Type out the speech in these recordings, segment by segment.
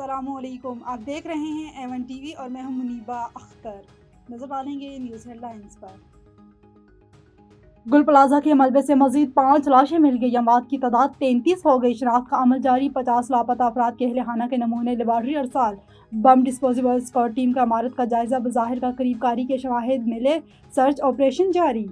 अस्सलाम वालेकुम, आप देख रहे हैं एवन टीवी और मैं हूं मुनीबा अख्तर। नजर डालेंगे न्यूज़ हेडलाइंस पर। गुल प्लाजा के मलबे से मजीद 5 लाशें मिल गई। अमवात की तादाद 33 हो गई। शनाख्त का अमल जारी। 50 लापता अफराद के अहलिहाना के नमूने लेबार्ट्री अरसाल। बम डिस्पोजेबल स्क्वाड टीम का इमारत का जायजा। बज़ाहिर का करीबकारी के शवाहिद मिले। सर्च ऑपरेशन जारी।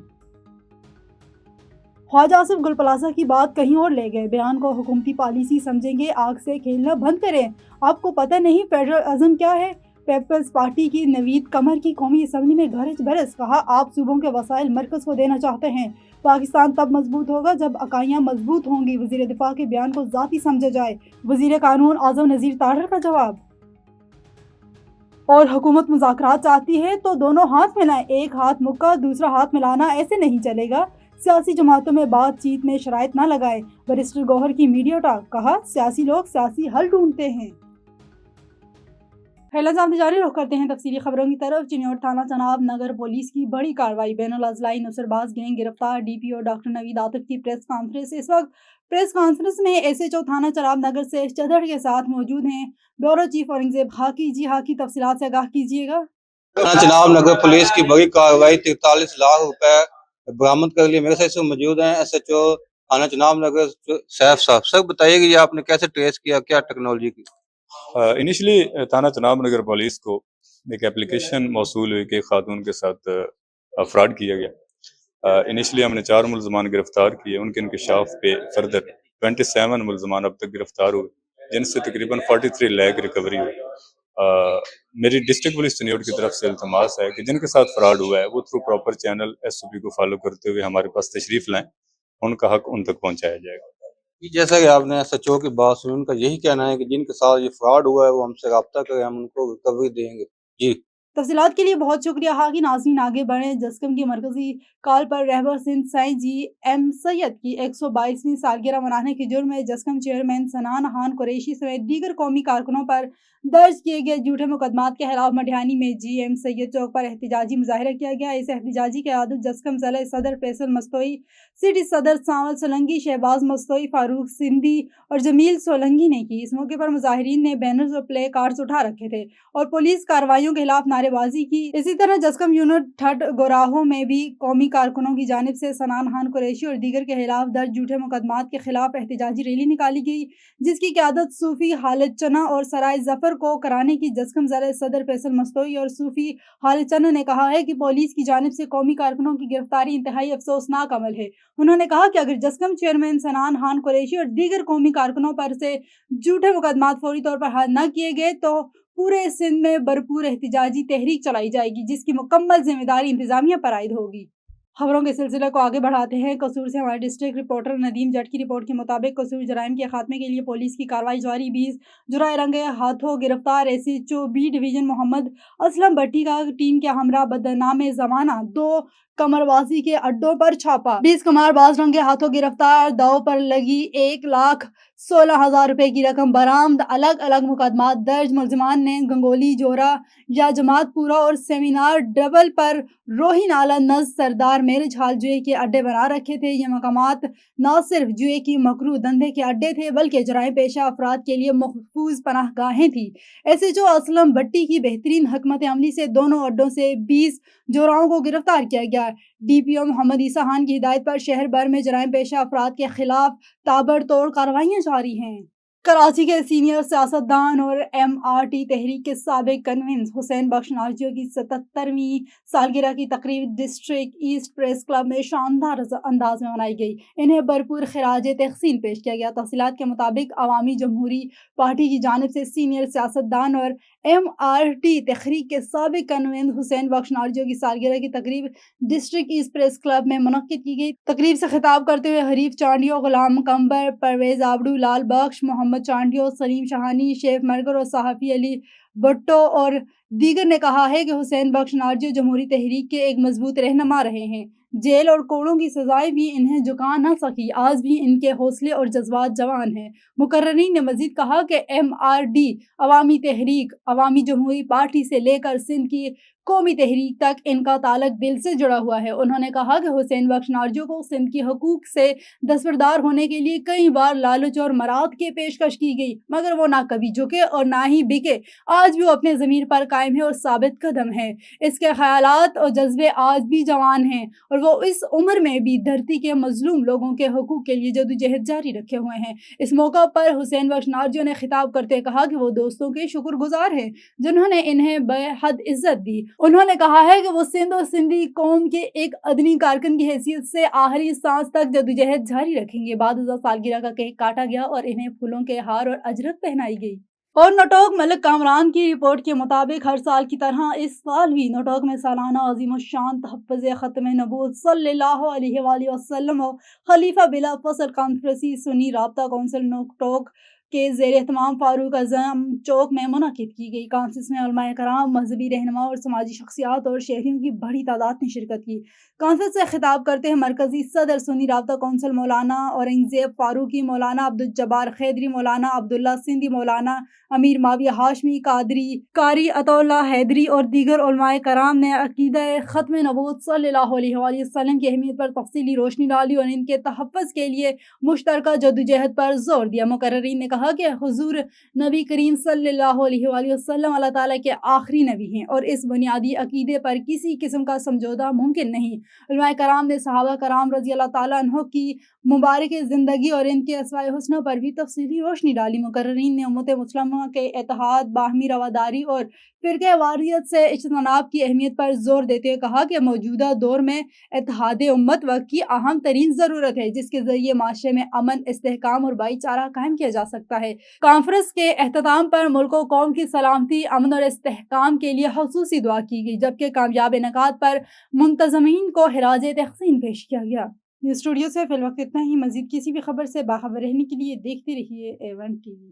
ख्वाजा आसिफ गुल प्लाजा की बात कहीं और ले गए। बयान को हुकूमती पॉलिसी समझेंगे, आग से खेलना बंद करें। आपको पता नहीं फेडरल अज़म क्या है? पीपल्स पार्टी की नवीद कमर की कौमी असम्बली में गरज बरस। कहा, आप सूबों के वसाइल मरकज़ को देना चाहते हैं। पाकिस्तान तब मजबूत होगा जब अकाइयाँ मजबूत होंगी। वज़ीर दिफा के बयान को ज़ाती समझा जाए। वज़ीर कानून आज़म नज़ीर तारड़ का जवाब। और हुकूमत मुज़ाकरात चाहती है तो दोनों हाथ मिलाएं। एक हाथ मुक्का, दूसरा हाथ मिलाना ऐसे नहीं चलेगा। सियासी जमातों में बातचीत में शराइत न लगाएं। बैरिस्टर गौहर की मीडिया टॉक। कहा, सियासी लोग सियासी हल ढूंढते हैं। हेडलाइंस जारी रुख करते हैं तफसीली खबरों की तरफ। चिन्योट थाना चनाब नगर पुलिस की बड़ी कार्रवाई। बैनुल अज़लाई नसरबाज गैंग गिरफ्तार। डीपीओ डॉक्टर नवीद आतिफ की प्रेस कॉन्फ्रेंस। इस वक्त प्रेस कॉन्फ्रेंस में एसएचओ थाना चनाब नगर से चदड़ के साथ मौजूद हैं ब्यूरो चीफ औरंगजेब हाकी। जी हाकी, तफसीलात से आगाह कीजिएगा। चनाब नगर पुलिस की बड़ी कार्रवाई। 43 लाख रुपए बरामद कर लिए। मेरे साथ इसमें मौजूद हैं एसएचओ थाना चनाब नगर सैफ साहब। सर बताइए कि ये आपने कैसे ट्रेस किया, क्या टेक्नोलॉजी की? इनिशियली थाना चनाब नगर पुलिस को एक एप्लीकेशन मौसूल हुई कि खातून के साथ फ्रॉड किया गया। इनिशियली हमने 4 मुलजमान गिरफ्तार किए। उनके इंकशाफ पे फर्दर 27 मुलजमान अब तक गिरफ्तार हुए, जिनसे तकरीबन 43 लाख रिकवरी हुई। मेरी डिस्ट्रिक्ट पुलिस चिन्योट की तरफ से इल्तमास है कि जिनके साथ फ्रॉड हुआ है वो थ्रू प्रॉपर चैनल एसओपी को फॉलो करते हुए हमारे पास तशरीफ लाएं, उनका हक उन तक पहुंचाया जाएगा। जैसा कि आपने एसएचओ की बात सुनी, उनका यही कहना है कि जिनके साथ ये फ्रॉड हुआ है वो हमसे रब्ता करें, हम उनको रिकवरी देंगे। जी तफसीलात के लिए बहुत शुक्रिया। हाकी नाज़रीन आगे बढ़े। जस्कम की मरकजी कॉल पर रहबर सिंध साईं जी एम सैयद की 122वीं सालगिरह मनाने के जुर्म में जस्कम चेयरमैन सनान खान कुरैशी समेत दीगर कौमी कारकुनों पर दर्ज किए गए झूठे मुकदमात के खिलाफ मटिहानी में जी एम सैयद चौक पर एहतजाजी मुजाहरा किया गया। इस एहतजाजी की आदत जस्कम ज़िला सदर फैसल मस्तोई, सिटी सदर सांवल सोलंगी, शहबाज मस्तोई, फारूक सिंधी और जमील सोलंगी ने की। इस मौके पर मुजाहिरीन ने बैनर्स और प्ले कार्ड्स उठा रखे थे और पुलिस कार्रवाइयों के खिलाफ नारेबाजी की। इसी तरह जस्कम यूनिट ठट गोराहों में भी कौमी कारकुनों की जानिब से सनान खान कुरैशी और दीगर के खिलाफ दर्ज झूठे मुकदमात के खिलाफ एहतजाजी रैली निकाली गई, जिसकी क़यादत सूफी खालिद चना और सराय जफर को कराने की जस्कम ज़िला सदर फैसल मस्तोई और सूफी खालिद चना ने कहा है कि पुलिस की जानिब से कौमी कारकुनों की गिरफ्तारी इंतहाई अफसोसनाक अमल है। उन्होंने कहा कि अगर जस्कम चेयरमैन सनान खान कुरैशी और दीगर कौमी कारकुनों पर से झूठे मुकदमात फौरी तौर पर हल न किए गए तो पूरे सिंध में भरपूर एहतजाजी तहरीक चलाई जाएगी, जिसकी मुकम्मल जिम्मेदारी इंतजामिया पर आयद होगी। खबरों के सिलसिले को आगे बढ़ाते हैं। कसूर से हमारे डिस्ट्रिक्ट रिपोर्टर नदीम जट की रिपोर्ट के मुताबिक कसूर जराइम के खात्मे के लिए पुलिस की कार्रवाई जारी। 20 जुलाई रंगे हाथों गिरफ्तार SHO B division Mohammad Aslam Bhatti का टीम के हमरा बदनामे जमाना 2 कमरबाजी के अड्डों पर छापा। 20 कमरबाज रंगे हाथों गिरफ्तार। दाव पर लगी 1,16,000 रुपए की रकम बरामद। अलग अलग मुकदमात दर्ज। मुलजिमान ने गंगोली, जोरा या जमातपुरा और सेमिनार डबल पर रोही नाला नज सरदार मैरिज हाल जुए के अड्डे बना रखे थे। ये मकामात न सिर्फ जुए की मकरू धंधे के अड्डे थे बल्कि जराइम पेशा अफराद के लिए महफूज पनाह गाहें थी। एसएचओ असलम भट्टी की बेहतरीन हकमत अमली से दोनों अड्डों से 20 जोराओं को गिरफ्तार किया गया। डीपीओ मोहम्मद ईसा खान की हिदायत पर शहर भर में जराइम पेशा अफराद के खिलाफ ताबड़तोड़ कार्रवाइयां जारी हैं। कराची के सीनियर सियासतदान और एमआरटी तहरीक के साबिक कन्वीनर हुसैन बख्श नार्जियों की 77वीं सालगिरह की तकरीब डिस्ट्रिक्ट ईस्ट प्रेस क्लब में शानदार अंदाज में मनाई गई। इन्हें भरपूर खिराज तहसीन पेश किया गया। तफसीलात के मुताबिक अवामी जमहूरी पार्टी की जानिब से सीनियर सियासतदान और एमआरटी तहरीक के साबिक कन्वीनर हुसैन बख्श नार्जियों की सालगिरह की तकरीब डिस्ट्रिक्ट ईस्ट प्रेस क्लब में मुनक्किद की गई। तकरीब से खिताब करते हुए हरीफ चांडियो, गुलाम कंबर, परवेज आबडू, लाल बख्श, मोहम्मद चांडियो, सलीम शहानी, शेफ मरगर और सहाफ़ी अली भुट्टो और दीगर ने कहा है कि हुसैन बख्श नार्जियो जमहूरी तहरीक के एक मजबूत रहनुमा रहे हैं। जेल और कोड़ों की सजाएं भी इन्हें झुका न सकी। आज भी इनके हौसले और जज्बात जवान हैं। मुकर्ररीन ने मजीद कहा कि एमआरडी अवामी तहरीक, अवामी जमहूरी पार्टी से लेकर सिंध की قومی تحریک تک ان کا تعلق دل سے جڑا ہوا ہے۔ انہوں نے کہا کہ حسین بخش نارجو کو سندھ کی حقوق سے دستبردار ہونے کے لیے کئی بار لالچ اور مراد کی پیشکش کی گئی، مگر وہ نہ کبھی جھکے اور نہ ہی بکے۔ آج بھی وہ اپنے ضمیر پر قائم ہے اور ثابت قدم ہے۔ اس کے خیالات اور جذبے آج بھی جوان ہیں اور وہ اس عمر میں بھی دھرتی کے مظلوم لوگوں کے حقوق کے لیے جدوجہد جاری رکھے ہوئے ہیں۔ اس موقع پر حسین بخش نارجو نے خطاب کرتے کہا کہ وہ دوستوں کے شکر گزار ہیں جنہوں نے انہیں بے حد عزت دی۔ انہوں نے کہا ہے کہ وہ سندھ اور سندھی قوم کے ایک ادنی کارکن کی حیثیت سے آخری سانس تک جدوجہد جاری رکھیں گے۔ بعد ازاں سالگرہ کا کیک کاٹا گیا اور انہیں پھولوں کے ہار اور اجرت پہنائی گئی۔ اور نوٹوک ملک کامران کی رپورٹ کے مطابق ہر سال کی طرح اس سال بھی نوٹوک میں سالانہ عظیم الشان تحفظ ختم نبوت صلی اللہ علیہ وآلہ وسلم و خلیفہ بلا فصل کانفرنسی سنی رابطہ کونسل نوٹوک کے زیر اہتمام فاروق اعظم چوک میں منعقد کی گئی۔ کانفرنس میں علماء کرام، مذہبی رہنما اور سماجی شخصیات اور شہریوں کی بڑی تعداد نے شرکت کی۔ کانفرنس سے خطاب کرتے ہیں مرکزی صدر سنی رابطہ کونسل مولانا اورنگزیب فاروقی، مولانا عبدالجبار خیدری، مولانا عبداللہ سندھی، مولانا امیر معاویہ ہاشمی قاری عطا اللہ حیدری اور دیگر علماء کرام نے عقیدہ ختم نبوت صلی اللہ علیہ وآلہ وسلم کی اہمیت پر تفصیلی روشنی ڈالی اور ان کے تحفظ کے لیے مشترکہ جدوجہد پر زور دیا۔ مقررین نے کہا کہ حضور نبی کریم صلی اللہ علیہ وآلہ وسلم اللہ تعالیٰ کے آخری نبی ہیں اور اس بنیادی عقیدے پر کسی قسم کا سمجھوتہ ممکن نہیں۔ علماء کرام نے صحابہ کرام رضی اللہ تعالیٰ عنہ کی مبارک زندگی اور ان کے اسماء حسنہ پر بھی تفصیلی روشنی ڈالی۔ مقررین نے امت مسلمہ کے اتحاد، باہمی رواداری اور فرقہ واریت سے اجتناب کی اہمیت پر زور دیتے ہوئے کہا کہ موجودہ دور میں اتحاد امت وقت کی اہم ترین ضرورت ہے جس کے ذریعے معاشرے میں امن، استحکام اور بھائی چارہ قائم کیا جا سکتا ہے۔ کانفرنس کے اختتام پر ملک و قوم کی سلامتی، امن اور استحکام کے لیے خصوصی دعا کی گئی، جبکہ کامیاب انعقاد پر منتظمین کو خراج تحسین پیش کیا گیا۔ یہ اسٹوڈیو سے فی الوقت اتنا ہی۔ مزید کسی بھی خبر سے باخبر رہنے کے لیے دیکھتے رہیے A1 TV۔